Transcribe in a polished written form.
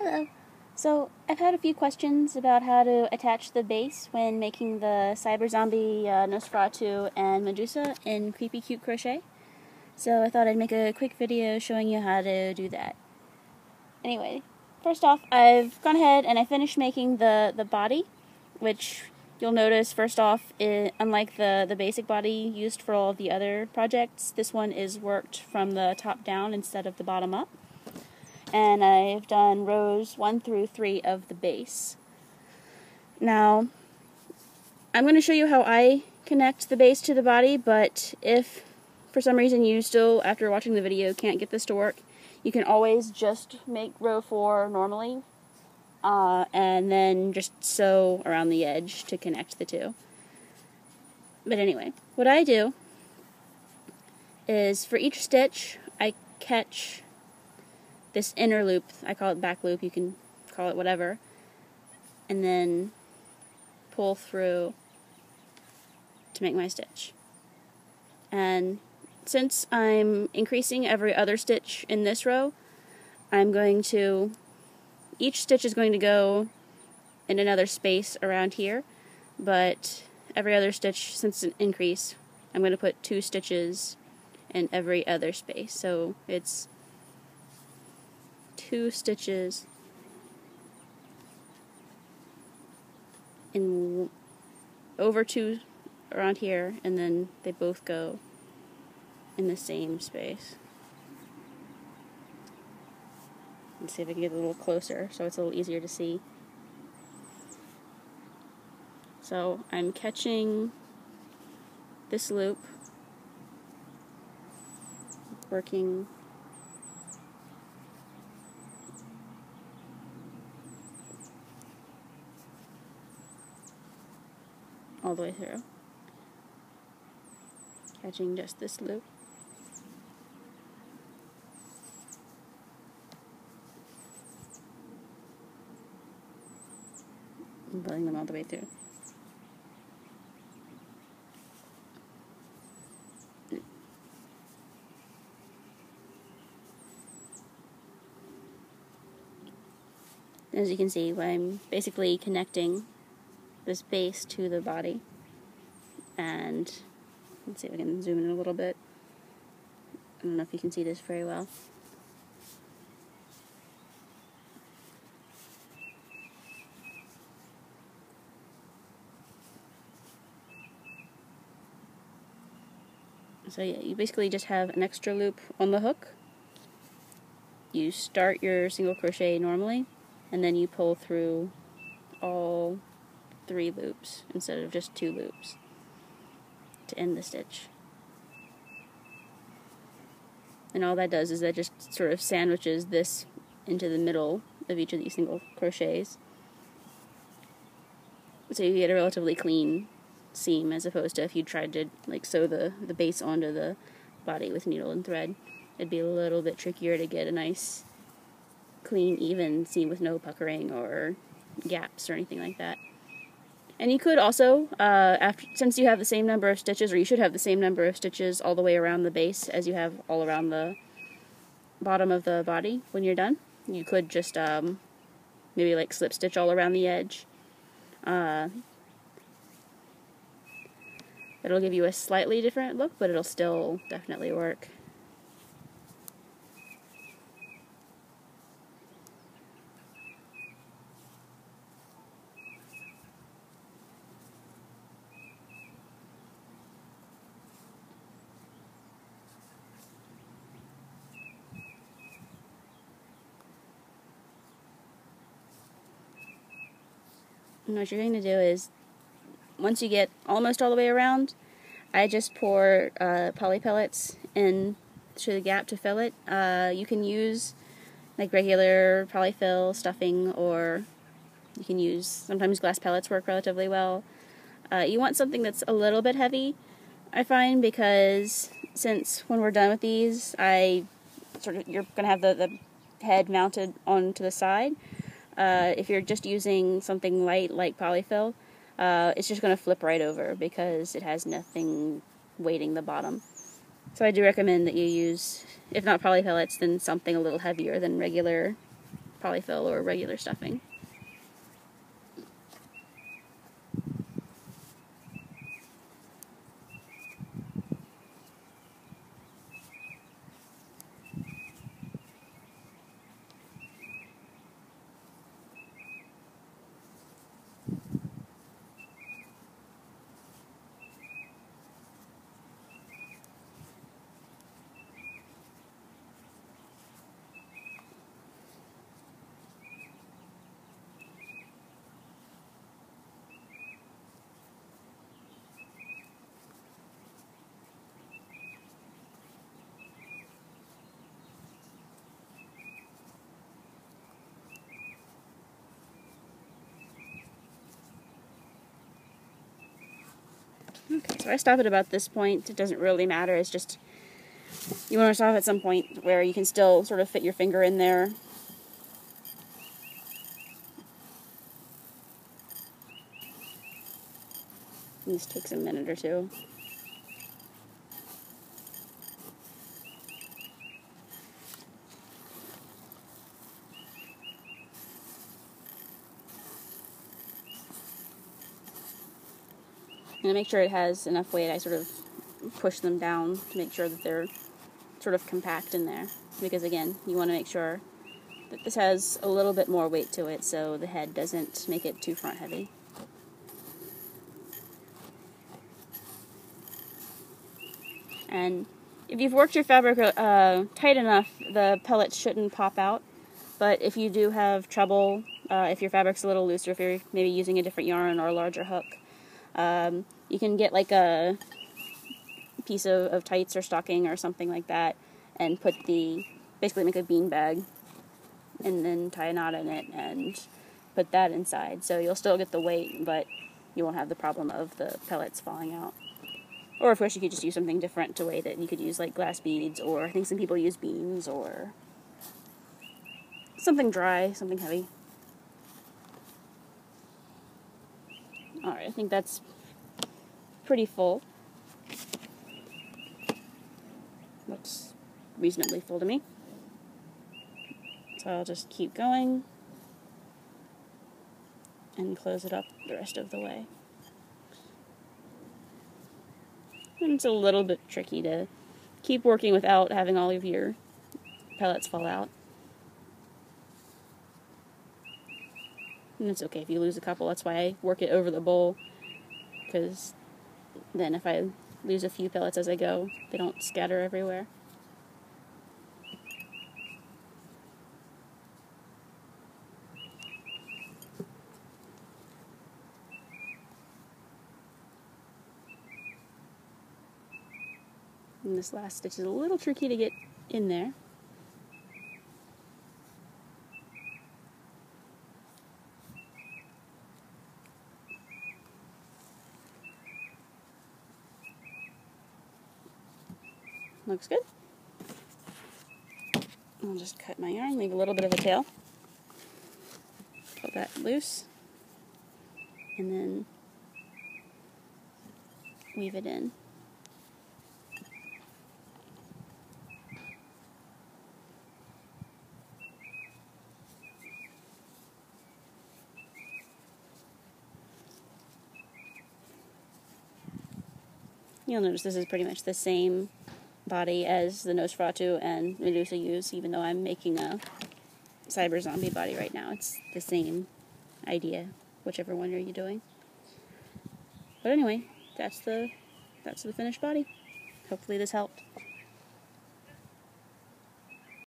Hello. So, I've had a few questions about how to attach the base when making the Cyber Zombie Nosferatu and Medusa in Creepy Cute Crochet. So I thought I'd make a quick video showing you how to do that. Anyway, first off, I've gone ahead and I finished making the body, which you'll notice first off, unlike the basic body used for all of the other projects, this one is worked from the top down instead of the bottom up. And I've done rows 1 through 3 of the base. Now, I'm going to show you how I connect the base to the body, but if for some reason you still, after watching the video, can't get this to work, you can always just make row 4 normally, and then just sew around the edge to connect the two. But anyway, what I do is for each stitch, I catch this inner loop, I call it back loop, you can call it whatever, and then pull through to make my stitch. And since I'm increasing every other stitch in this row, each stitch is going to go in another space around here, but every other stitch, since it's an increase, I'm going to put 2 stitches in every other space. So it's 2 stitches in over 2 around here, and then they both go in the same space. Let's see if I can get a little closer so it's a little easier to see. So I'm catching this loop, working all the way through, catching just this loop, and pulling them all the way through. As you can see, I'm basically connecting this base to the body, and let's see if I can zoom in a little bit. I don't know if you can see this very well. So yeah, you basically just have an extra loop on the hook. You start your single crochet normally, and then you pull through all 3 loops instead of just 2 loops to end the stitch. And all that does is that just sort of sandwiches this into the middle of each of these single crochets, so you get a relatively clean seam, as opposed to if you tried to like sew the base onto the body with needle and thread. It'd be a little bit trickier to get a nice clean even seam with no puckering or gaps or anything like that. And you could also, since you have the same number of stitches, or you should have the same number of stitches all the way around the base as you have all around the bottom of the body when you're done, you could just maybe like slip stitch all around the edge. It'll give you a slightly different look, but it'll still definitely work. And what you're going to do is, once you get almost all the way around, I just pour poly pellets in through the gap to fill it. You can use like regular polyfill stuffing, or you can use, sometimes glass pellets work relatively well. You want something that's a little bit heavy, I find, because since when we're done with these, you're going to have the head mounted onto the side. If you're just using something light like polyfill, it's just going to flip right over because it has nothing weighting the bottom. So I do recommend that you use, if not poly pellets, then something a little heavier than regular polyfill or regular stuffing. Okay, so I stop at about this point. It doesn't really matter. It's just you want to stop at some point where you can still sort of fit your finger in there. And this takes a minute or two. And to make sure it has enough weight, I sort of push them down to make sure that they're sort of compact in there. Because again, you want to make sure that this has a little bit more weight to it so the head doesn't make it too front heavy. And if you've worked your fabric tight enough, the pellets shouldn't pop out. But if you do have trouble, if your fabric's a little looser, if you're maybe using a different yarn or a larger hook, you can get like a piece of tights or stocking or something like that and basically make a bean bag and then tie a knot in it and put that inside. So you'll still get the weight, but you won't have the problem of the pellets falling out. Or of course you could just use something different to weight it. You could use like glass beads, or I think some people use beans, or something dry, something heavy. Alright, I think that's pretty full. Looks reasonably full to me. So I'll just keep going and close it up the rest of the way. And it's a little bit tricky to keep working without having all of your pellets fall out. And it's okay if you lose a couple, that's why I work it over the bowl, because then if I lose a few pellets as I go, they don't scatter everywhere. And this last stitch is a little tricky to get in there. Looks good. I'll just cut my yarn, leave a little bit of a tail. Pull that loose. And then weave it in. You'll notice this is pretty much the same body as the Nosferatu and Medusa use, even though I'm making a cyber zombie body right now. It's the same idea, whichever one you're doing. But anyway, that's the finished body. Hopefully this helped.